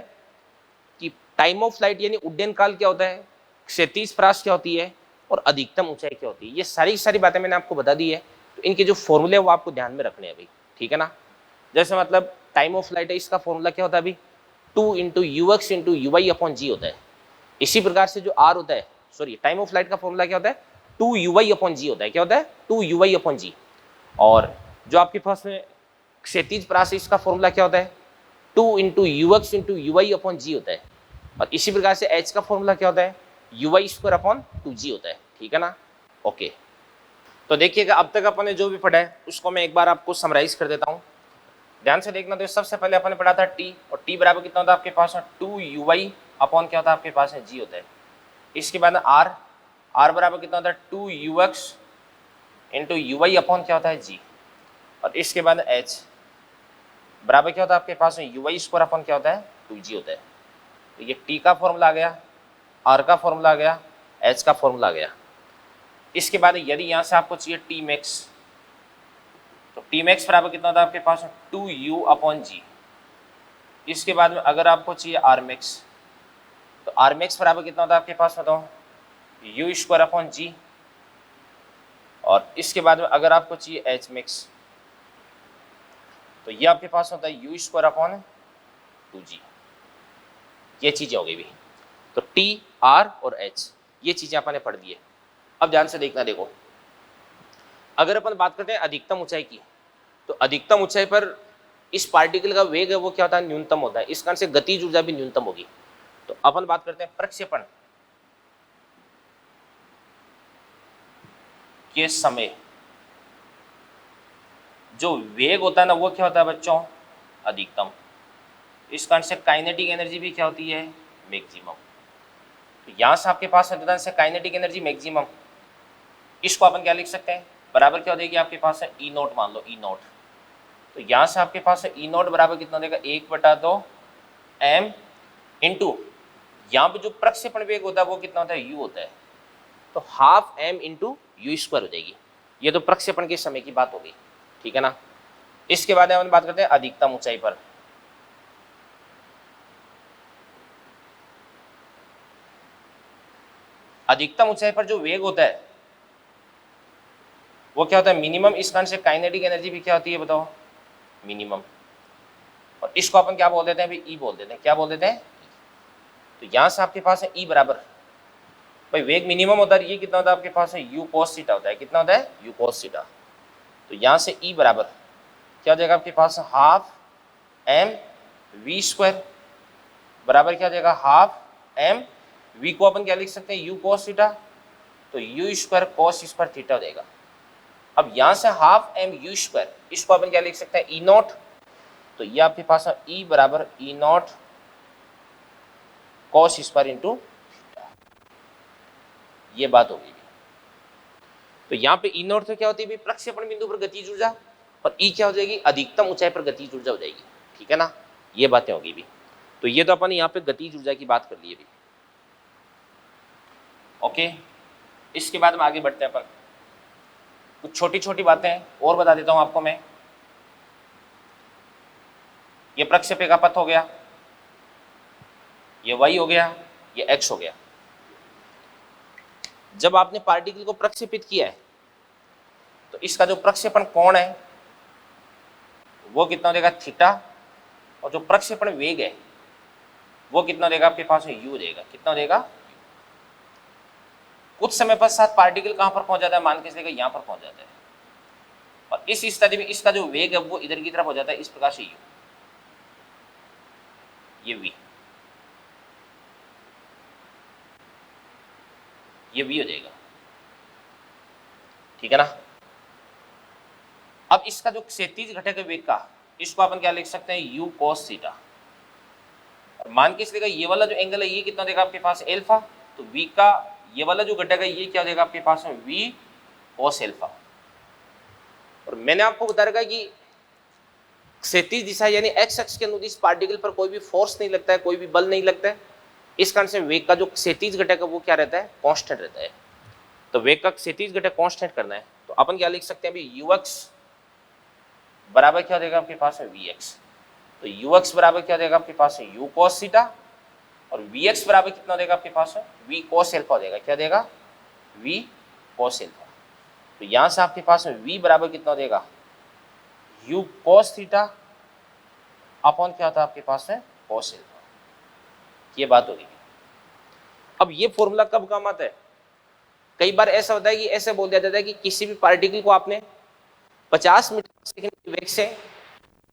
कि टाइम ऑफ फ्लाइट यानी उड्डयन काल क्या होता है, क्षैतिज परास क्या होती है, और अधिकतम ऊंचाई क्या होती है। ये सारी बातें मैंने आपको बता दी है। तो इनके जो फॉर्मूले वो आपको ध्यान में रखने हैं भाई, ठीक है ना। जैसे मतलब टाइम ऑफ फ्लाइट है, इसका फॉर्मूला क्या होता है अभी, 2 into u x into u y upon g होता है। इसी प्रकार से जो आर होता है, सॉरी टाइम ऑफ फ्लाइट का फॉर्मूला क्या होता है, 2 यू वाई अपॉन जी होता है। क्या होता है, 2 यू वाई अपॉन जी। और जो आपके पास में क्षैतिज परास है इसका फॉर्मूला क्या होता है, 2 into u x into u y upon g होता है। और इसी प्रकार से एच का फॉर्मूला क्या होता है, you Y square upon 2g होता है, ठीक है ना। ओके, तो देखिएगा अब तक अपन ने जो भी पढ़ा है उसको मैं एक बार आपको समराइज कर देता हूँ। ध्यान से देखना, तो सबसे पहले अपन ने पढ़ा था t, और t बराबर कितना होता है आपके पास, 2 यू वाई अपॉन क्या होता है आपके पास है, g होता है। इसके बाद r बराबर कितना होता है, 2 u x into u y upon क्या होता है, g। और इसके बाद h बराबर क्या होता है आपके पास में, यू वाई स्क्वायर अपॉन क्या होता है, 2g होता है। तो ये t का फॉर्मूला आ गया, r का फॉर्मूला आ गया, h का फॉर्मूला आ गया। इसके बाद यदि यहाँ से आपको चाहिए t मैक्स, तो t मैक्स बराबर कितना होता है आपके पास, 2 u अपॉन g। इसके बाद में अगर आपको चाहिए r मैक्स, तो r मैक्स बराबर कितना होता है आपके पास, बताओ, u स्क्वायर अपॉन g। और इसके बाद में अगर आपको चाहिए h मैक्स, तो ये आपके पास होता है u स्क्वायर अपॉन 2g। ये चीजें हो गई भी। तो t, r और h ये चीजें अपन ने पढ़ दी है। अब ध्यान से देखना, देखो अगर अपन बात करते हैं अधिकतम ऊंचाई की, तो अधिकतम ऊंचाई पर इस पार्टिकल का वेग है वो क्या होता है, न्यूनतम होता है। इस कारण से गतिज ऊर्जा भी न्यूनतम होगी। तो अपन बात करते हैं प्रक्षेपण के समय जो वेग होता है ना वो क्या होता है बच्चों, अधिकतम। इस कारण से काइनेटिक एनर्जी भी क्या होती है, मैक्सिमम। तो यहां से आपके पास है से काइनेटिक एनर्जी मैक्सिमम, इसको अपन क्या लिख सकते हैं, बराबर क्या हो जाएगी आपके पास है, ई नोट मान लो, ई नोट। तो यहां से आपके पास है ई नोट बराबर कितना देगा, 1/2 m इंटू यहाँ पे जो प्रक्षेपण वेग होता है वो कितना होता है, u होता है। तो half m into you square हो जाएगी। ये तो प्रक्षेपण के समय की बात होगी, ठीक है ना। इसके बाद हम बात करते हैं अधिकतम ऊंचाई पर। अधिकतम ऊंचाई पर जो वेग होता है वो क्या होता है, मिनिमम। इस कारण से काइनेटिक एनर्जी भी क्या होती है, बताओ, मिनिमम। और इसको अपन क्या बोल देते हैं, ई बोल देते हैं। क्या बोल देते हैं, तो तो यहां से आपके पास है ई बराबर, भाई वेग मिनिमम होता है, ये कितना होता है आपके पास है यू कॉस थीटा होता है, कितना होता है यू कॉस थीटा। तो यहां से ई बराबर क्या हो जाएगा आपके पास हाफ एम वी स्क्वायर बराबर क्या हो जाएगा हाफ एम वी को अपन क्या लिख सकते हैं यू कॉस थीटा, तो you square cos square theta हो जाएगा। अब यहां से हाफ एम यू स्क्वायर इसको अपन क्या लिख सकते हैं ई नॉट, तो ये आपके पास ई बराबर ई नॉट कॉस स्क्वायर इंटू ये बात होगी। तो यहाँ पे ई नॉट से क्या होती है प्रक्षेपण बिंदु पर गतिज ऊर्जा, और ई क्या हो जाएगी अधिकतम ऊंचाई पर गतिज ऊर्जा हो जाएगी, ठीक है ना, ये बातें होगी भी। तो ये तो अपन यहाँ पे गतिज ऊर्जा की बात कर लिए भी। ओके, इसके बाद में आगे बढ़ते हैं अपन, कुछ छोटी छोटी बातें और बता देता हूं आपको मैं। ये प्रक्षेपी का पथ हो गया, ये वाई हो गया, ये एक्स हो गया। जब आपने पार्टिकल को प्रक्षेपित किया है तो इसका जो प्रक्षेपण कोण है वो कितना देगा थीटा, और जो प्रक्षेपण वेग है वो कितना देगा आपके पास यू देगा, कितना देगा। कुछ समय पश्चात पार्टिकल कहां पर पहुंच जाता है, मान के चलिए यहां पर पहुंच जाता है, और इस स्थिति में इसका जो वेग है वो इधर की तरफ हो जाता है, इस प्रकार से यू, ये वी, ये वी हो जाएगा, ठीक है ना। अब इसका जो क्षैतिज घटक है वेग का, इसको अपन क्या लिख सकते हैं यू कॉस थीटा, और मान के चलिएगा ये वाला जो एंगल है ये कितना देगा आपके पास एल्फा, तो वी का ये वाला जो घटक है ये क्या देगा आपके पास वी कॉस एल्फा। और मैंने आपको बता रखा है कि क्षैतिज दिशा यानी एक्स अक्ष के अनुदिश पार्टिकल पर कोई भी फोर्स नहीं लगता है, कोई भी बल नहीं लगता है, इस कारण से वेग का जो क्षैतिज घटक है वो क्या रहता है कांस्टेंट रहता है। तो वेग का क्षैतिज घटक कांस्टेंट करना है तो अपन क्या लिख सकते हैं अभी यूएक्स बराबर क्या देगा आपके पास है वी एक्स, तो यूएक्स बराबर क्या देगा आपके पास है यू कॉस थीटा, और वी एक्स बराबर कितना देगा आपके पास है वी कॉस एल्फा देगा, क्या देगा वी कॉस एल्फा। तो यहां से आपके पास में वी बराबर कितना देगा यू कॉस थीटा अपॉन क्या होता है आपके पास में कॉस एल्फा, ये बात होगी। अब ये फॉर्मूला कब काम आता है, कई बार ऐसा होता है कि ऐसे बोल दिया जाता है कि किसी भी पार्टिकल को आपने 50 मीटर पर सेकंड की वेग से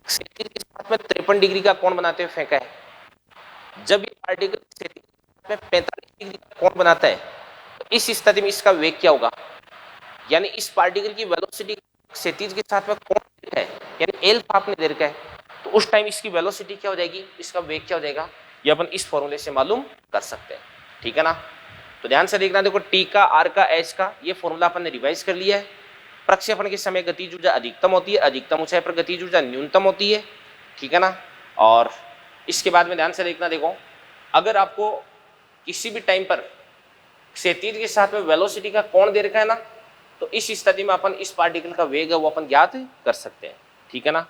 क्षैतिज के साथ में 53 डिग्री का कोण बनाते हुए फेंका है। जब ये पार्टिकल क्षैतिज में 45 डिग्री का कोण बनाता है तो इस स्थिति में इसका वेग क्या होगा, यानी इस पार्टिकल की वेलोसिटी क्षैतिज के साथ में कोण है यानी एल्फा आपने दे रखा है, तो उस टाइम इसकी वेलोसिटी क्या हो जाएगी, इसका वेग क्या हो जाएगा, ये अपन इस फॉर्मूले से मालूम कर सकते हैं, ठीक है ना। तो ध्यान से देखना, देखो टी का आर का एच का ये फॉर्मूला अपन ने रिवाइज कर लिया है। प्रक्षेपण के समय गतिज ऊर्जा अधिकतम होती है, अधिकतम ऊंचाई पर गतिज ऊर्जा न्यूनतम होती है, ठीक है ना। और इसके बाद में ध्यान से देखना, देखो अगर आपको किसी भी टाइम पर क्षैतिज के साथ में वेलोसिटी का कोण दे रखा है ना, तो इस स्थिति में अपन इस पार्टिकल का वेग है वो अपन ज्ञात कर सकते हैं, ठीक है ना।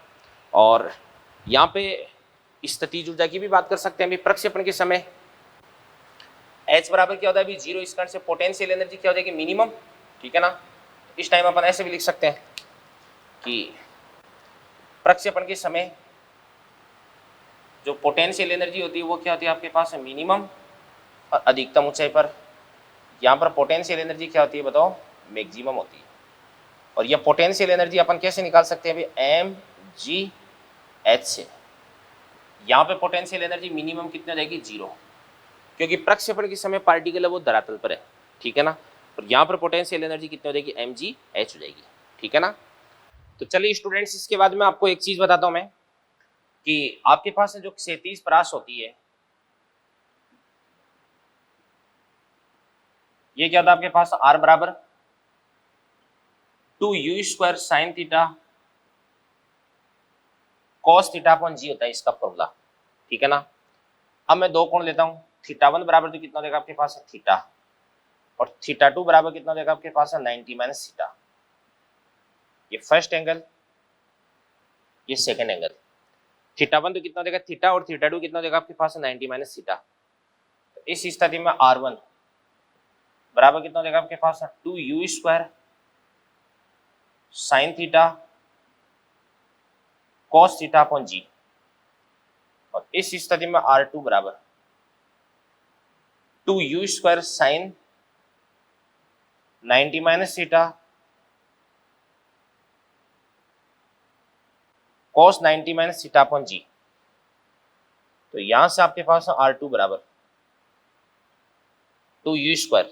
और यहाँ पे स्थितिज ऊर्जा की भी बात कर सकते हैं अभी प्रक्षेपण के समय H बराबर क्या होता है अभी जीरो, इस कारण से पोटेंशियल एनर्जी क्या हो जाएगी मिनिमम, ठीक है ना। इस टाइम अपन ऐसे भी लिख सकते हैं कि प्रक्षेपण के समय जो पोटेंशियल एनर्जी होती है वो क्या होती है आपके पास मिनिमम, और अधिकतम ऊंचाई पर यहाँ पर पोटेंशियल एनर्जी क्या होती है बताओ मैक्सिमम होती है। और यह पोटेंशियल एनर्जी अपन कैसे निकाल सकते हैं अभी एम जी एच से, यहाँ पे पोटेंशियल एनर्जी मिनिमम कितनी हो जाएगी जीरो, क्योंकि प्रक्षेपण के समय पार्टिकल है वो धरातल पर है, ठीक है ना। और यहाँ पर पोटेंशियल एनर्जी कितनी हो जाएगी एम जी एच हो जाएगी, ठीक है ना। तो चलिए स्टूडेंट्स इसके बाद में आपको एक चीज बताता हूं मैं कि आपके पास जो क्षैतिज परास होती है ये क्या था आपके पास आर बराबर 2u square sine theta cos theta upon g होता है इसका फॉर्मूला, ठीक है ना। अब मैं दो कोण लेता हूं, थीटा वन बराबर तो कितना देगा आपके पास थीटा, और थीटा टू बराबर कितना देगा आपके पास 90 माइनस थीटा, ये फर्स्ट एंगल ये सेकंड एंगल। थीटा वन तो कितना देगा थीटा, और थीटा टू कितना देगा आपके पास 90 माइनस थीटा। तो इस स्थिति में आर वन बराबर कितना देगा आपके पास 2u square sine theta cos theta upon g, और इस स्थिति में R2 बराबर 2u² sine 90 minus theta cos 90 minus theta upon g. तो यहां से आपके पास R2 बराबर 2u²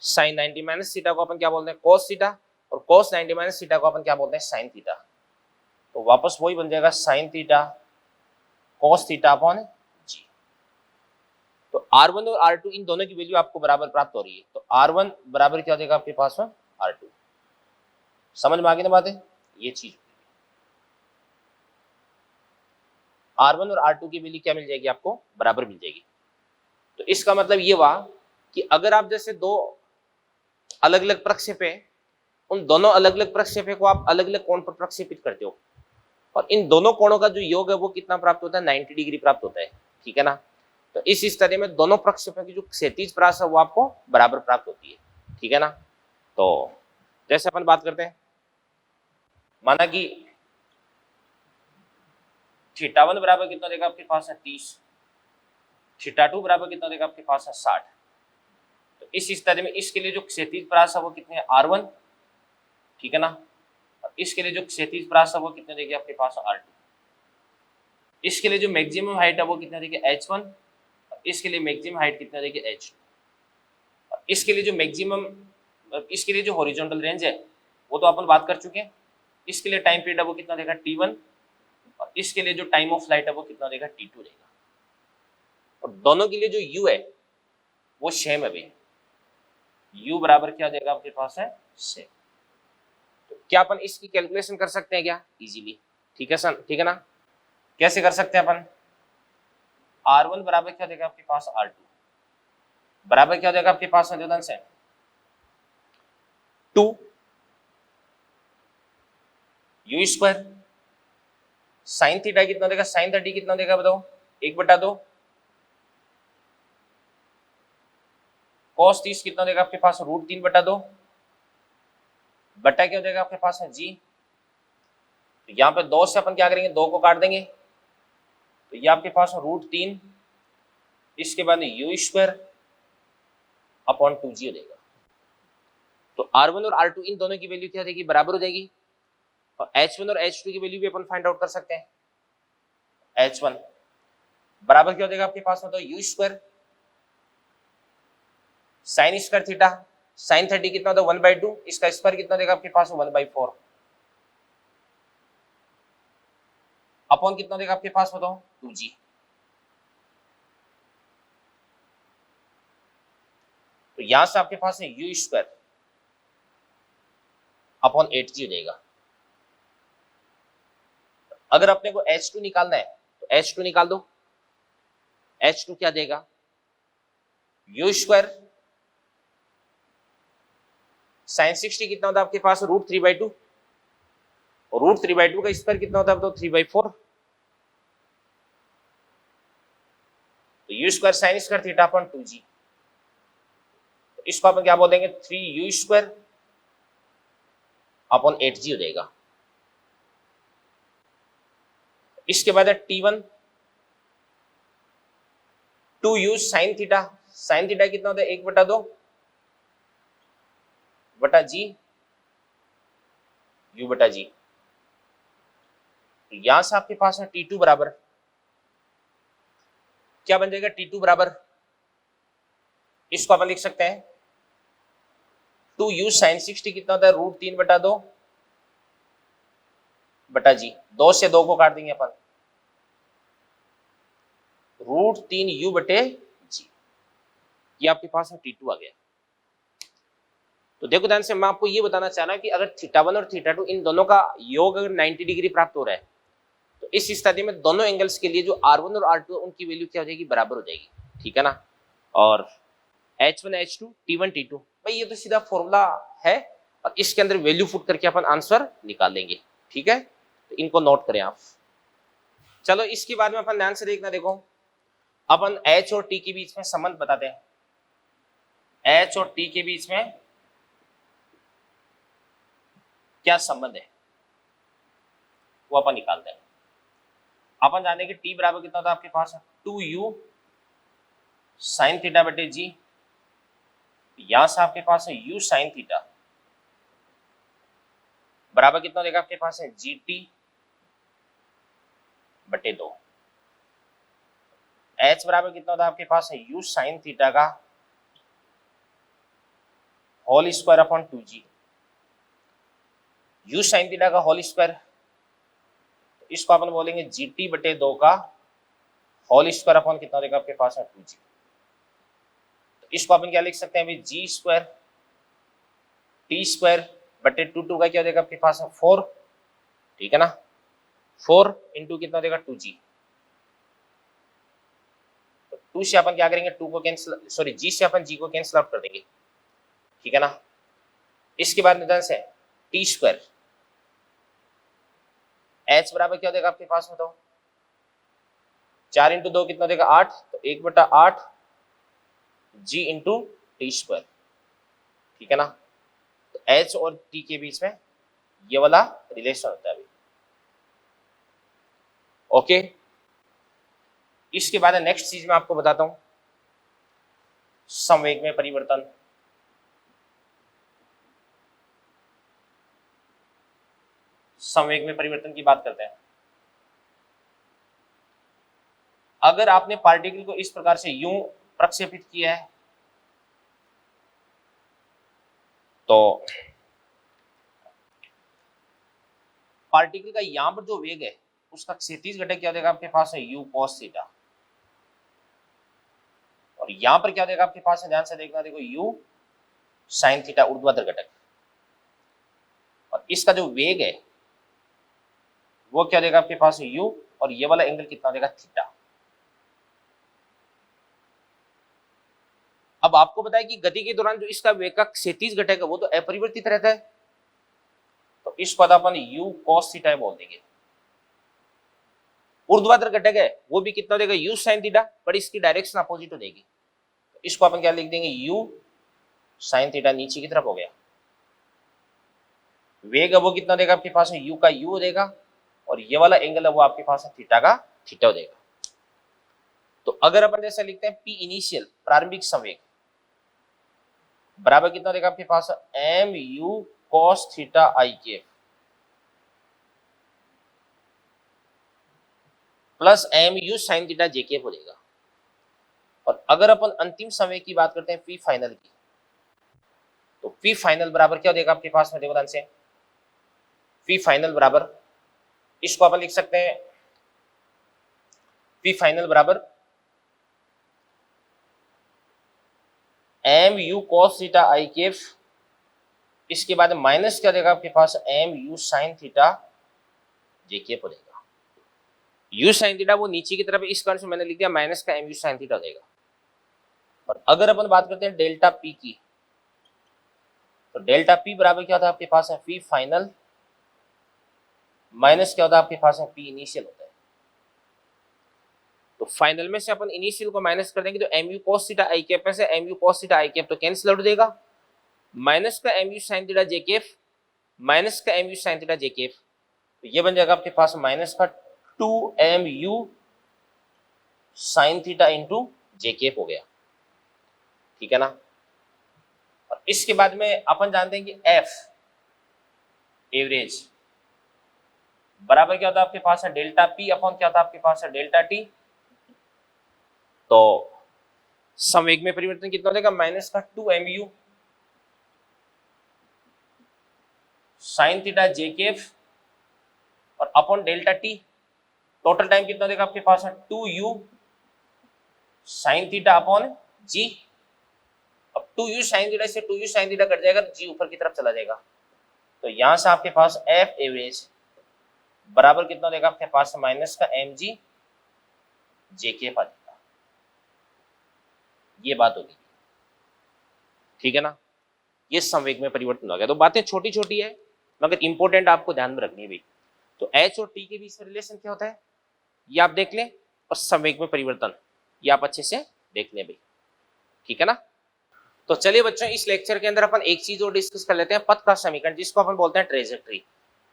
साइन 90 माइनस थीटा को अपन क्या बोलते हैं cos थीटा, और cos 90 माइनस थीटा को अपन क्या बोलते हैं साइन थीटा। तो वापस वही बन जाएगा sine theta cos theta upon g. तो R1 और R2 इन दोनों की वैल्यू आपको बराबर प्राप्त हो रही है। तो R1 बराबर क्या हो जाएगा आपके पास में R2। समझ में आ गई ना बात है, ये चीज R1 और R2 की वैल्यू क्या मिल जाएगी आपको बराबर मिल जाएगी। तो इसका मतलब ये हुआ कि अगर आप जैसे दो अलग अलग प्रक्षेप है, उन दोनों अलग अलग प्रक्षेप को आप अलग अलग कोण पर प्रक्षेपित करते हो, और इन दोनों कोणों का जो योग है वो कितना प्राप्त होता है 90 डिग्री प्राप्त होता है, ठीक है ना। तो इस स्थिति में दोनों प्रक्षेपों की जो क्षैतिज परास है वो आपको बराबर प्राप्त होती है, ठीक है ना। तो जैसे अपन बात करते हैं, माना कि θ1 बराबर कितना देगा आपके पास है 30, θ2 बराबर कितना देगा आपके पास है 60। तो इस स्थिति में इसके लिए जो क्षैतिज परास है वो कितने है R1, ठीक है ना, और इसके लिए जो क्षैतिज परास है वो कितने देगी आपके पास R2। इसके लिए जो मैक्सिमम हाइट है वो कितना देगी H1, और इसके लिए मैक्सिमम हाइट कितना देगी H2। और इसके लिए जो मैक्सिमम, इसके लिए जो हॉरिजॉन्टल रेंज है वो तो अपन बात कर चुके हैं। इसके लिए टाइम पीरियड है वो कितना देगा T1, और इसके लिए जो टाइम ऑफ फ्लाइट है वो कितना देगा T2 देगा। और दोनों के लिए जो U है वो सेम है भैया, U बराबर क्या देगा आपके पास है सेम। तो क्या अपन इसकी कैलकुलेशन कर सकते हैं क्या इजीली, ठीक है सर, ठीक है ना। कैसे कर सकते हैं अपन, R1 बराबर क्या देगा आपके पास R2 बराबर क्या देगा आपके पास जोधन से 2 u² साइन थीटा कितना देगा, साइन 30 कितना देगा बताओ 1/2, cos 30 कितना देगा आपके पास √3/2, बटा क्या हो जाएगा आपके पास है जी। तो यहाँ पे 2 से अपन क्या करेंगे 2 को काट देंगे, तो ये आपके पास √3, इसके बाद u² अपॉन 2g हो जाएगा। तो R1 और R2 इन दोनों की वैल्यू क्या देगी बराबर हो जाएगी, और H1 और H2 की वैल्यू भी अपन फाइंड आउट कर सकते हैं। H1 बराबर क्या हो जाएगा आपके पास में, तो u² sin² थीटा, sin 30 कितना होता है 1/2, इसका स्क्वायर कितना देगा आपके पास 1/4, अपॉन कितना देगा आपके पास बताओ 2g। तो यहां से आपके पास है u² अपॉन 8g हो जाएगा। अगर अपने को H2 निकालना है तो H2 निकाल दो, H2 क्या देगा u² sin 60 कितना होता है आपके पास √3/2, और √3/2 का स्क्वायर कितना होता है तो 3/4, तो u² sin² theta upon 2g। तो इसको अपन क्या बोल देंगे 3u² अपॉन 8g हो जाएगा। इसके बाद है T1 2u sin theta, sin theta कितना होता है 1/2 बटा जी u बटा जी। तो यहां से आपके पास है T2 बराबर क्या बन जाएगा, T2 बराबर इसको अपन लिख सकते हैं 2u sin 60 कितना होता है √3/2 बटा जी, 2 से 2 को काट देंगे अपन, √3u बटे जी। ये आपके पास है T2 आ गया। तो देखो ध्यान से, मैं आपको ये बताना चाह रहा कि अगर θ1 और θ2 इन दोनों का योग अगर 90 डिग्री प्राप्त हो रहा है, तो इस स्थिति में दोनों एंगल्स के लिए जो R1 और R2 उनकी वैल्यू क्या हो जाएगी बराबर हो जाएगी, ठीक है ना। और H1 H2 T1 T2 भाई ये तो सीधा फॉर्मूला है, और इसके अंदर वैल्यू पुट करके अपन आंसर निकाल लेंगे, ठीक है। तो इनको नोट करें आप। चलो इसके बाद में अपन ध्यान से देखना, देखो अपन H और T के बीच में संबंध बताते हैं। H और T के बीच में क्या संबंध है वो अपन निकालते हैं। अपन जाने कि T बराबर कितना था आपके पास 2u sin थीटा बटे जी, यहां से आपके पास है u साइन थीटा बराबर कितना देगा आपके पास है gt बटे 2। h बराबर कितना होता है आपके पास है u साइन थीटा का whole square upon 2g। u sine theta का होल स्क्वायर, इसको अपन बोलेंगे gt बटे 2 का होल स्क्वायर अपॉन कितना देगा आपके पास है 2g। तो इसको अपन क्या लिख सकते हैं अभी, जी स्क्वायर टी स्क्वायर बटे 2 का क्या देगा आपके पास है 4, ठीक है ना। 4 इंटू कितना देगा 2g। तो 2 से अपन क्या करेंगे, 2 को कैंसिल, सॉरी g से अपन g को कैंसिल आउट कर देंगे, ठीक है ना। इसके बाद निदान से टी स्क्वायर, h बराबर क्या देगा आपके पास में, तो 4 इंटू 2 कितना देगा 8, तो 1/8 g इंटू टी स्क्वायर, ठीक है ना। तो h और t के बीच में ये वाला रिलेशन होता है अभी, ओके। इसके बाद नेक्स्ट चीज मैं आपको बताता हूं, संवेग में परिवर्तन। संवेग में परिवर्तन की बात करते हैं। अगर आपने पार्टिकल को इस प्रकार से यूं प्रक्षेपित किया है तो पार्टिकल का यहां पर जो वेग है उसका क्षैतिज घटक क्या देगा आपके पास है u cos थीटा, और यहां पर क्या देगा आपके पास है, ध्यान से देखना, देखो u sin थीटा ऊर्ध्वाधर घटक, और इसका जो वेग है वो क्या देगा आपके पास है u, और ये वाला एंगल कितना देगा थीटा। अब आपको बताया कि गति के दौरान जो इसका वेग का क्षैतिज घटक है वो तो अपरिवर्तित रहता है, तो इस पद अपन u cos थीटा बोल देंगे। ऊर्ध्वाधर घटक है वो भी कितना देगा u sin थीटा, पर इसकी डायरेक्शन अपोजिट हो देगी, तो इसको अपन क्या लिख देंगे u sin थीटा, नीचे की तरफ हो गया। वेग है वो कितना देगा आपके पास है u का u देगा, और ये वाला एंगल है वो आपके पास है थीटा का थीटा देगा। तो अगर अपन जैसे लिखते हैं p इनिशियल प्रारंभिक संवेग बराबर कितना देगा आपके पास है mu cos थीटा i के plus mu sin theta j के हो जाएगा। और अगर अपन अंतिम संवेग की बात करते हैं p फाइनल की, तो p फाइनल बराबर क्या देगा आपके पास में, देखो ध्यान से, p फाइनल बराबर, इसको अपन लिख सकते हैं p फाइनल बराबर mu cos थीटा i केफ, इसके बाद माइनस क्या देगा आपके पास mu sin थीटा j केफ हो जाएगा। u sin थीटा वो नीचे की तरफ, इस कारण से मैंने लिख दिया माइनस का mu sin थीटा देगा। और अगर अपन बात करते हैं डेल्टा p की, तो डेल्टा p बराबर क्या होता है आपके पास है p फाइनल माइनस क्या होता है आपके पास है p इनिशियल होता है। तो फाइनल में से अपन इनिशियल को माइनस कर देंगे तो mu cos theta i cap में से mu cos theta i cap तो कैंसिल आउट देगा, माइनस का mu sin theta j cap minus का mu sin theta j cap, तो ये बन जाएगा आपके पास माइनस का 2mu sin theta into j cap हो गया, ठीक है ना। और इसके बाद में अपन जानते हैं कि f एवरेज बराबर क्या होता है आपके पास है डेल्टा p अपॉन क्या होता है आपके पास है डेल्टा t। तो संवेग में परिवर्तन कितना देगा, माइनस का 2mu sin थीटा j केफ और upon delta t, total time कितना देगा आपके पास है 2u sin theta upon g। अब 2u sin थीटा से 2u sin थीटा कट जाएगा, g ऊपर की तरफ चला जाएगा, तो यहां से आपके पास f एवरेज बराबर कितना देगा आपके पास माइनस का mg j के पास, ये बात होगी, ठीक है ना। ये संवेग में परिवर्तन हो गया। तो बातें छोटी छोटी है मगर इंपॉर्टेंट आपको ध्यान में रखनी है भाई। तो h और t के बीच में रिलेशन क्या होता है ये आप देख लें, और संवेग में परिवर्तन ये आप अच्छे से देख लें भाई, ठीक है ना। तो चलिए बच्चों, इस लेक्चर के अंदर अपन एक चीज और डिस्कस कर लेते हैं, पथ का समीकरण जिसको अपन बोलते हैं ट्रेजेक्टरी,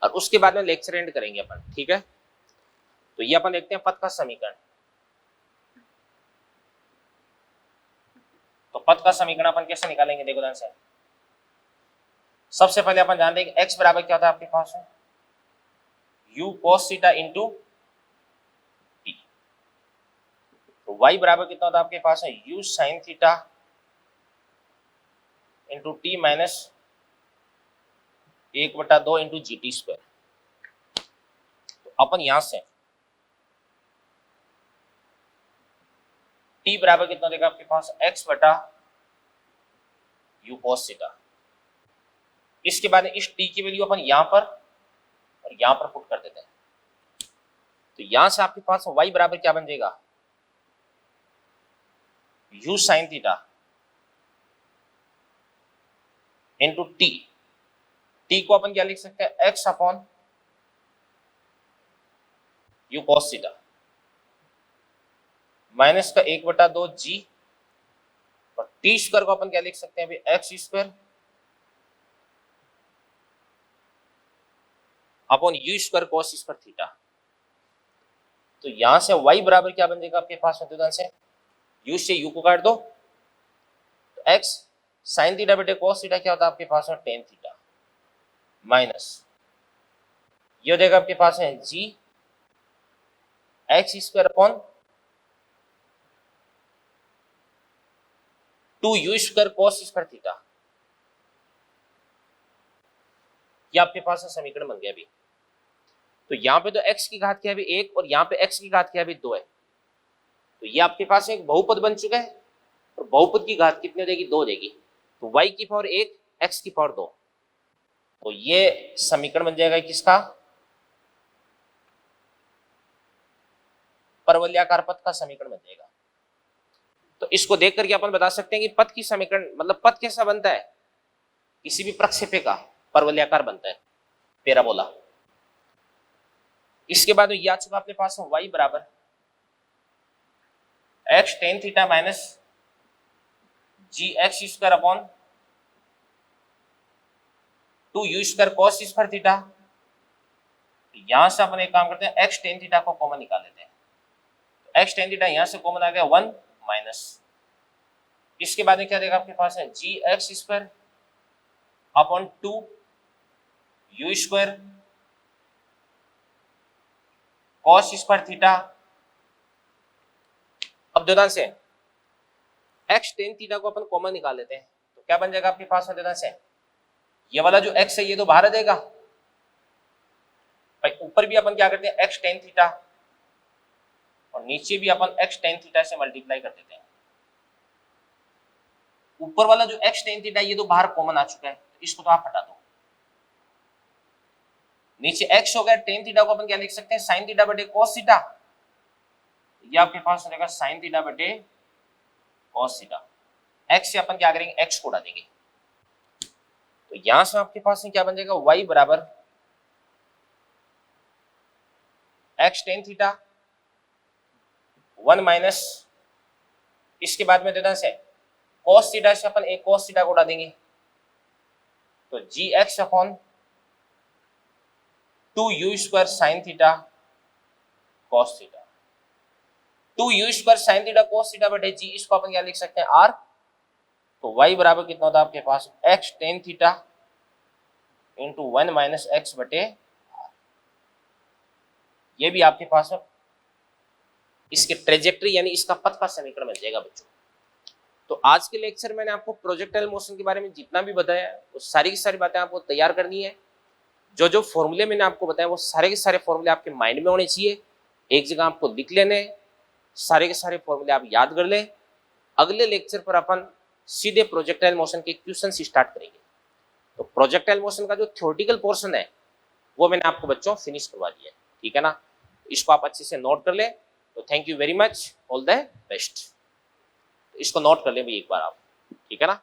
और उसके बाद में लेक्चर एंड करेंगे अपन, ठीक है। तो ये अपन देखते हैं पथ का समीकरण। तो पथ का समीकरण अपन कैसे निकालेंगे, देखो ध्यान से। सबसे पहले अपन जानते हैं कि x बराबर क्या होता है आपके पास है u cos theta into T, तो y बराबर कितना होता है आपके पास है u sin theta into t minus 1/2 into G T square. तो अपन यहां से t बराबर कितना देगा आपके पास x बटा u cos थीटा। इसके बाद इस t की वैल्यू अपन यहां पर और यहां पर पुट कर देते हैं, तो यहां से आपके पास y बराबर क्या बन जाएगा u sin theta into T, T को अपन क्या लिख सकते हैं x upon u cos theta minus का 1/2 जी, और टी स्क्वायर को अपन क्या लिख सकते हैं अभी x square upon u square cos square theta. तो यहां से y बराबर क्या बन जाएगा आपके पास में, से u से u को काट दो, तो x sin थीटा बटे cos थीटा क्या होता है आपके पास में tan थीटा, माइनस ये हो जाएगा आपके पास है g x square upon 2u square cos square theta. ये आपके पास समीकरण बन गया अभी। तो यहाँ पे तो x की घात क्या है अभी 1 और यहाँ पे x की घात क्या है अभी 2 है, तो ये आपके पास एक बहुपद बन चुका है, और बहुपद की घात कितनी हो जाएगी 2 देगी, तो y की पावर 1 x की पावर 2, तो ये समीकरण बन जाएगा किसका परवलयाकार पथ का समीकरण बन जाएगा। तो इसको देख करके अपन बता सकते हैं कि पथ की समीकरण मतलब पथ कैसा बनता है, किसी भी प्रक्षेप्य का परवलयाकार बनता है, पैराबोला। इसके बाद ये आ चुका अपने पास y बराबर x tan theta minus g x square upon 2u square cos square theta. यहां से अपन एक काम करते हैं x tan थीटा को कॉमन निकाल लेते हैं, तो x tan थीटा यहां से कॉमन आ गया 1 माइनस, इसके बाद में क्या देगा आपके पास है g x square upon 2u square cos square theta. अब ध्यान से x tan थीटा को अपन कॉमन निकाल लेते हैं, तो क्या बन जाएगा आपके पास में ध्यान से ये वाला जो x है ये तो बाहर आ जाएगा भाई, ऊपर भी अपन क्या करते हैं x tan थीटा और नीचे भी अपन x tan थीटा से मल्टीप्लाई कर देते हैं। ऊपर वाला जो x tan थीटा ये तो बाहर कॉमन आ चुका है, तो इसको तो आप हटा दो, नीचे x हो गया, tan थीटा को अपन क्या लिख सकते हैं sin थीटा बटे cos थीटा, ये आपके पास हो जाएगा sin थीटा बटे cos थीटा। x से अपन क्या करेंगे x को उड़ा देंगे, तो यहां से आपके पास क्या बन जाएगा y बराबर x tan थीटा 1 माइनस, इसके बाद में देना से cos थीटा से अपन एक cos थीटा को उड़ा देंगे, तो g x upon 2u square sine theta cos theta, 2u square sine theta cos theta बटे जी, इसको अपन क्या लिख सकते हैं r, तो y बराबर कितना होता है आपके पास x tan theta into 1 minus x बटे r। ये भी आपके पास इसके ट्रेजेक्ट्री यानी इसका पथ का समीकरण बन जाएगा बच्चों। तो आज के लेक्चर में मैंने आपको प्रोजेक्टाइल मोशन के बारे में जितना भी बताया वो सारी की सारी बातें आपको तैयार करनी है। जो जो फॉर्मूले मैंने आपको बताया वो सारे के सारे फॉर्मूले आपके माइंड में होने चाहिए, एक जगह आपको लिख लेने, सारे के सारे फॉर्मूले आप याद कर लें। अगले लेक्चर पर अपन सीधे प्रोजेक्टाइल मोशन के क्वेश्चन स्टार्ट करेंगे। तो प्रोजेक्टाइल मोशन का जो थ्योरेटिकल पोर्शन है वो मैंने आपको बच्चों फिनिश करवा दिया है, ठीक है ना। इसको आप अच्छे से नोट कर ले। तो thank you very much, all the best. इसको नोट कर ले भी एक बार आप, ठीक है ना।